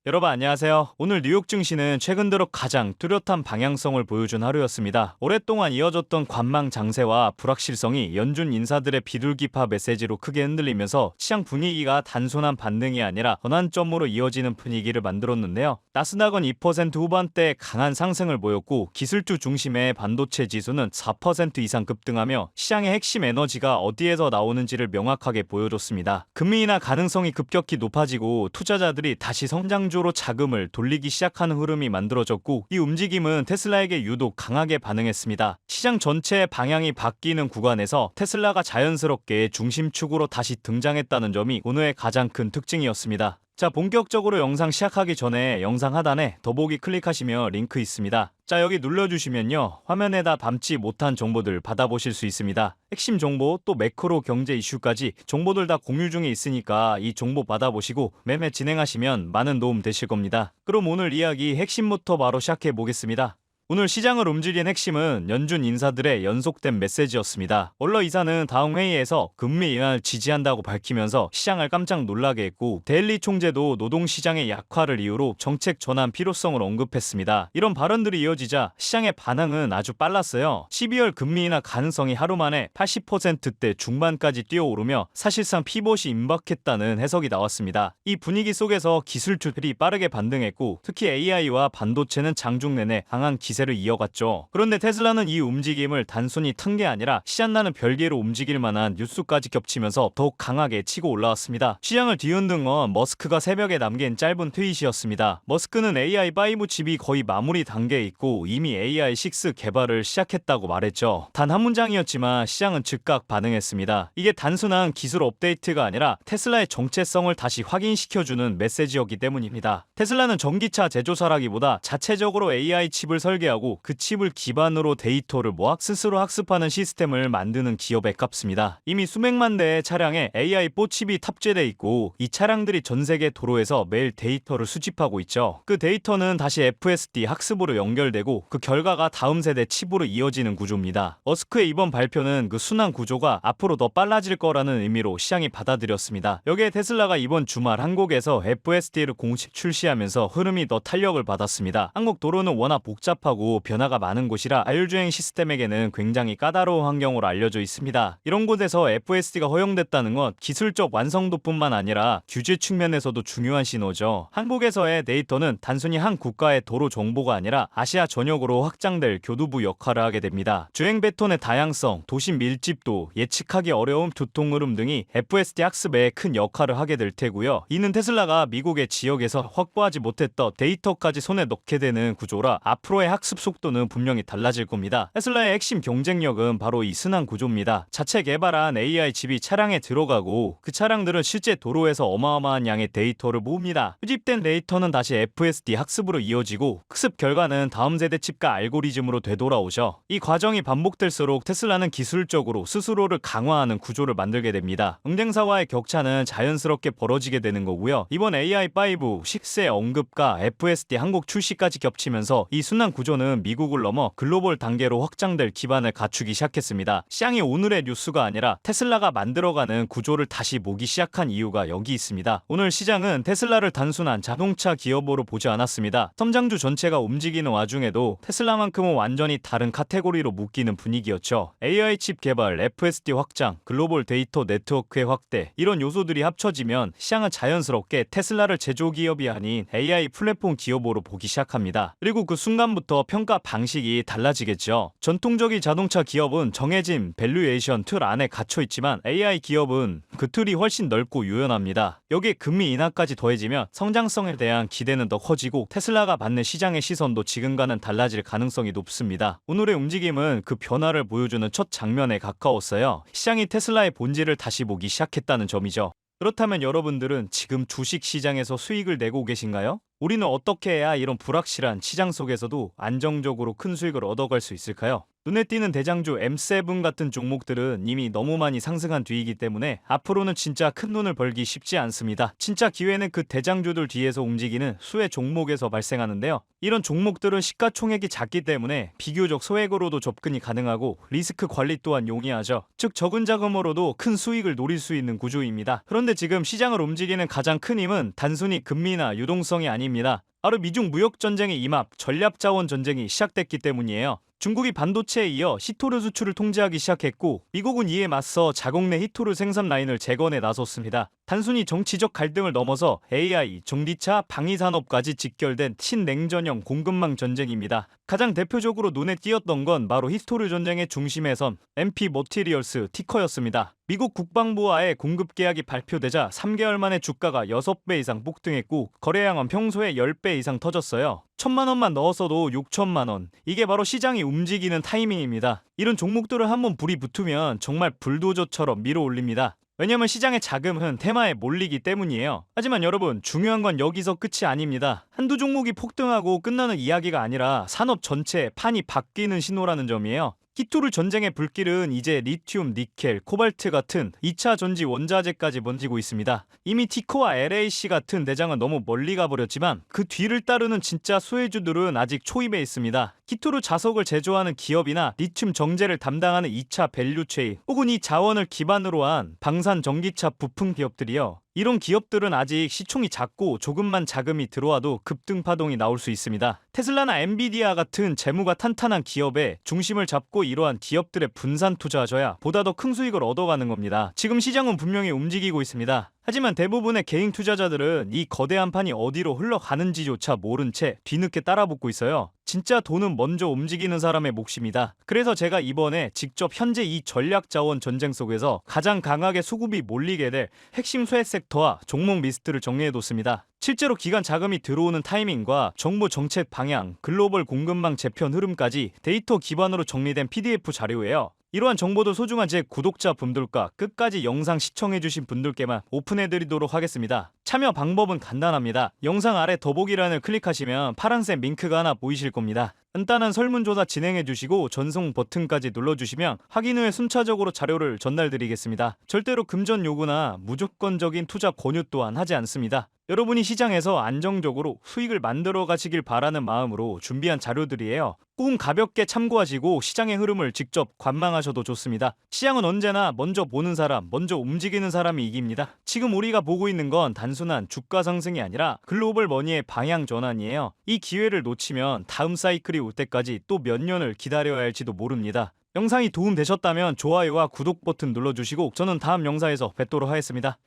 여러분 안녕하세요. 오늘 뉴욕 증시는 최근 들어 가장 뚜렷한 방향성을 보여준 하루였습니다. 오랫동안 이어졌던 관망 장세와 불확실성이 연준 인사들의 비둘기파 메시지로 크게 흔들리면서 시장 분위기가 단순한 반등이 아니라 전환점으로 이어지는 분위기를 만들었는데요. 나스닥은 2% 후반대 강한 상승을 보였고 기술주 중심의 반도체 지수는 4% 이상 급등하며 시장의 핵심 에너지가 어디에서 나오는지를 명확하게 보여줬습니다. 금리 인하 가능성이 급격히 높아지고 투자자들이 다시 성장 주로 자금을 돌리기 시작하는 흐름이 만들어졌고, 이 움직임은 테슬라에게 유독 강하게 반응했습니다. 시장 전체의 방향이 바뀌는 구간에서 테슬라가 자연스럽게 중심축으로 다시 등장했다는 점이 오늘의 가장 큰 특징이었습니다. 자, 본격적으로 영상 시작하기 전에 영상 하단에 더보기 클릭하시면 링크 있습니다. 자, 여기 눌러주시면요, 화면에다 담지 못한 정보들 받아보실 수 있습니다. 핵심 정보 또 매크로 경제 이슈까지 정보들 다 공유 중에 있으니까 이 정보 받아보시고 매매 진행하시면 많은 도움 되실 겁니다. 그럼 오늘 이야기 핵심부터 바로 시작해 보겠습니다. 오늘 시장을 움직인 핵심은 연준 인사들의 연속된 메시지였습니다. 월러 이사는 다음 회의에서 금리 인하를 지지한다고 밝히면서 시장을 깜짝 놀라게 했고, 데일리 총재도 노동시장의 약화를 이유로 정책 전환 필요성을 언급했습니다. 이런 발언들이 이어지자 시장의 반응은 아주 빨랐어요. 12월 금리 인하 가능성이 하루 만에 80%대 중반까지 뛰어오르며 사실상 피봇이 임박했다는 해석이 나왔습니다. 이 분위기 속에서 기술주들이 빠르게 반등했고, 특히 AI와 반도체는 장중 내내 강한 기세를 이어갔죠. 그런데 테슬라는 이 움직임을 단순히 튼 게 아니라 시안나는 별개로 움직일 만한 뉴스까지 겹치면서 더욱 강하게 치고 올라왔습니다. 시장을 뒤흔든 건 머스크가 새벽에 남긴 짧은 트윗이었습니다. 머스크는 AI5 칩이 거의 마무리 단계에 있고 이미 AI6 개발을 시작했다고 말했죠. 단 한 문장이었지만 시장은 즉각 반응했습니다. 이게 단순한 기술 업데이트가 아니라 테슬라의 정체성을 다시 확인시켜주는 메시지였기 때문입니다. 테슬라는 전기차 제조사라기보다 자체적으로 AI 칩을 설계하고 그 칩을 기반으로 데이터를 모아 스스로 학습하는 시스템을 만드는 기업에 가깝습니다. 이미 수백만 대의 차량에 AI4 칩이 탑재돼 있고 이 차량들이 전 세계 도로에서 매일 데이터를 수집하고 있죠. 그 데이터는 다시 FSD 학습으로 연결되고 그 결과가 다음 세대 칩으로 이어지는 구조입니다. 머스크의 이번 발표는 그 순환 구조가 앞으로 더 빨라질 거라는 의미로 시장이 받아들였습니다. 여기에 테슬라가 이번 주말 한국에서 FSD를 공식 출시하면서 흐름이 더 탄력을 받았습니다. 한국 도로는 워낙 복잡하고 변화가 많은 곳이라 자율주행 시스템에게는 굉장히 까다로운 환경으로 알려져 있습니다. 이런 곳에서 FSD가 허용됐다는 건 기술적 완성도뿐만 아니라 규제 측면에서도 중요한 신호죠. 한국에서의 데이터는 단순히 한 국가의 도로 정보가 아니라 아시아 전역으로 확장될 교두부 역할을 하게 됩니다. 주행 패턴의 다양성, 도시 밀집도, 예측하기 어려운 교통 흐름 등이 FSD 학습에 큰 역할을 하게 될 테고요. 이는 테슬라가 미국의 지역에서 확보하지 못했던 데이터까지 손에 넣게 되는 구조라 앞으로의 학습 속도는 분명히 달라질 겁니다. 테슬라의 핵심 경쟁력은 바로 이 순환 구조입니다. 자체 개발한 AI 칩이 차량에 들어가고 그 차량들은 실제 도로에서 어마어마한 양의 데이터를 모읍니다. 수집된 데이터는 다시 FSD 학습으로 이어지고 학습 결과는 다음 세대 칩과 알고리즘으로 되돌아오죠. 이 과정이 반복될수록 테슬라는 기술적으로 스스로를 강화하는 구조를 만들게 됩니다. 경쟁사와의 격차는 자연스럽게 벌어지게 되는 거고요. 이번 AI5, 6의 언급과 FSD 한국 출시까지 겹치면서 이 순환 구조는 미국을 넘어 글로벌 단계로 확장될 기반을 갖추기 시작했습니다. 시장이 오늘의 뉴스가 아니라 테슬라가 만들어가는 구조를 다시 보기 시작한 이유가 여기 있습니다. 오늘 시장은 테슬라를 단순한 자동차 기업으로 보지 않았습니다. 성장주 전체가 움직이는 와중에도 테슬라만큼은 완전히 다른 카테고리로 묶이는 분위기였죠. AI 칩 개발, FSD 확장, 글로벌 데이터 네트워크의 확대, 이런 요소들이 합쳐지면 시장은 자연스럽게 테슬라를 제조기업이 아닌 AI 플랫폼 기업으로 보기 시작합니다. 그리고 그 순간부터 평가 방식이 달라지겠죠. 전통적인 자동차 기업은 정해진 밸류에이션 틀 안에 갇혀 있지만 AI 기업은 그 틀이 훨씬 넓고 유연합니다. 여기에 금리 인하까지 더해지면 성장성에 대한 기대는 더 커지고 테슬라가 받는 시장의 시선도 지금과는 달라질 가능성이 높습니다. 오늘의 움직임은 그 변화를 보여주는 첫 장면에 가까웠어요. 시장이 테슬라의 본질을 다시 보기 시작했다는 점이죠. 그렇다면 여러분들은 지금 주식 시장에서 수익을 내고 계신가요? 우리는 어떻게 해야 이런 불확실한 시장 속에서도 안정적으로 큰 수익을 얻어갈 수 있을까요? 눈에 띄는 대장주 M7 같은 종목들은 이미 너무 많이 상승한 뒤이기 때문에 앞으로는 진짜 큰 돈을 벌기 쉽지 않습니다. 진짜 기회는 그 대장주들 뒤에서 움직이는 수혜 종목에서 발생하는데요. 이런 종목들은 시가총액이 작기 때문에 비교적 소액으로도 접근이 가능하고 리스크 관리 또한 용이하죠. 즉 적은 자금으로도 큰 수익을 노릴 수 있는 구조입니다. 그런데 지금 시장을 움직이는 가장 큰 힘은 단순히 금리나 유동성이 아닙니다. 바로 미중 무역 전쟁의 임합, 전략 자원 전쟁이 시작됐기 때문이에요. 중국이 반도체에 이어 히토르 수출을 통제하기 시작했고 미국은 이에 맞서 자국 내 히토르 생산 라인을 재건에 나섰습니다. 단순히 정치적 갈등을 넘어서 AI, 전기차, 방위산업까지 직결된 신냉전형 공급망 전쟁입니다. 가장 대표적으로 눈에 띄었던 건 바로 히토르 전쟁의 중심에 선 MP 머티리얼스 티커였습니다. 미국 국방부와의 공급 계약이 발표되자 3개월 만에 주가가 6배 이상 폭등했고 거래량은 평소에 10배 이상 터졌어요. 1,000만 원만 넣었어도 6천만 원. 이게 바로 시장이 움직이는 타이밍입니다. 이런 종목들을 한번 불이 붙으면 정말 불도저처럼 밀어 올립니다. 왜냐면 시장의 자금은 테마에 몰리기 때문이에요. 하지만 여러분, 중요한 건 여기서 끝이 아닙니다. 한두 종목이 폭등하고 끝나는 이야기가 아니라 산업 전체의 판이 바뀌는 신호라는 점이에요. 히토르 전쟁의 불길은 이제 리튬, 니켈, 코발트 같은 2차 전지 원자재까지 번지고 있습니다. 이미 티코와 LAC 같은 대장은 너무 멀리 가버렸지만 그 뒤를 따르는 진짜 수혜주들은 아직 초입에 있습니다. 히토르 자석을 제조하는 기업이나 리튬 정제를 담당하는 2차 밸류체인 혹은 이 자원을 기반으로 한 방산 전기차 부품 기업들이요. 이런 기업들은 아직 시총이 작고 조금만 자금이 들어와도 급등 파동이 나올 수 있습니다. 테슬라나 엔비디아 같은 재무가 탄탄한 기업에 중심을 잡고 이러한 기업들의 분산 투자하셔야 보다 더 큰 수익을 얻어가는 겁니다. 지금 시장은 분명히 움직이고 있습니다. 하지만 대부분의 개인 투자자들은 이 거대한 판이 어디로 흘러가는지조차 모른 채 뒤늦게 따라붙고 있어요. 진짜 돈은 먼저 움직이는 사람의 몫입니다. 그래서 제가 이번에 직접 현재 이 전략 자원 전쟁 속에서 가장 강하게 수급이 몰리게 될 핵심 수혜 섹터와 종목 리스트를 정리해뒀습니다. 실제로 기관 자금이 들어오는 타이밍과 정부 정책 방향, 글로벌 공급망 재편 흐름까지 데이터 기반으로 정리된 PDF 자료예요. 이러한 정보도 소중한 제 구독자분들과 끝까지 영상 시청해주신 분들께만 오픈해드리도록 하겠습니다. 참여 방법은 간단합니다. 영상 아래 더보기란을 클릭하시면 파란색 링크가 하나 보이실 겁니다. 간단한 설문조사 진행해주시고 전송 버튼까지 눌러주시면 확인 후에 순차적으로 자료를 전달드리겠습니다. 절대로 금전 요구나 무조건적인 투자 권유 또한 하지 않습니다. 여러분이 시장에서 안정적으로 수익을 만들어 가시길 바라는 마음으로 준비한 자료들이에요. 꼭 가볍게 참고하시고 시장의 흐름을 직접 관망하셔도 좋습니다. 시장은 언제나 먼저 보는 사람, 먼저 움직이는 사람이 이깁니다. 지금 우리가 보고 있는 건 단순한 주가 상승이 아니라 글로벌 머니의 방향 전환이에요. 이 기회를 놓치면 다음 사이클이 올 때까지 또 몇 년을 기다려야 할지도 모릅니다. 영상이 도움되셨다면 좋아요와 구독 버튼 눌러주시고 저는 다음 영상에서 뵙도록 하겠습니다.